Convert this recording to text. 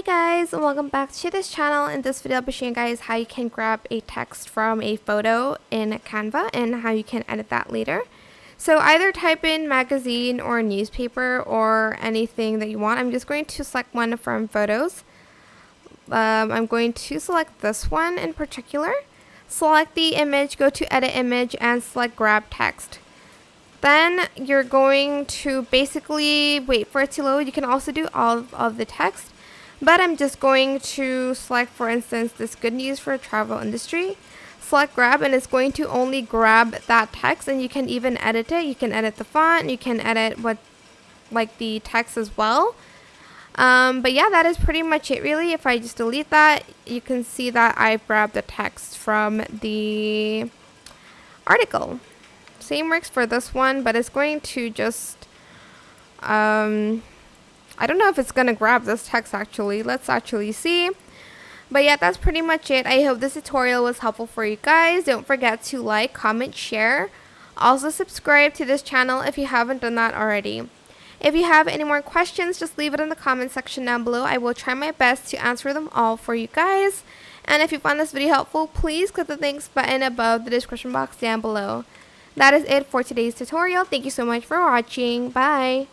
Hey guys, and welcome back to this channel. In this video I'll be showing you guys how you can grab a text from a photo in Canva and how you can edit that later. So either type in magazine or newspaper or anything that you want. I'm just going to select one from photos. I'm going to select this one in particular. Select the image, go to edit image and select grab text. Then you're going to basically wait for it to load. You can also do all of the text. But I'm just going to select, for instance, this good news for travel industry. Select grab and it's going to only grab that text, and you can even edit it. You can edit the font, you can edit the text as well. But yeah, that is pretty much it really. If I just delete that, you can see that I've grabbed the text from the article. Same works for this one, but it's going to just I don't know if it's gonna grab this text actually. Let's actually see. But yeah, that's pretty much it. I hope this tutorial was helpful for you guys. Don't forget to like, comment, share. Also subscribe to this channel if you haven't done that already. If you have any more questions, just leave it in the comment section down below. I will try my best to answer them all for you guys. And if you found this video helpful, please click the thanks button above the description box down below. That is it for today's tutorial. Thank you so much for watching. Bye!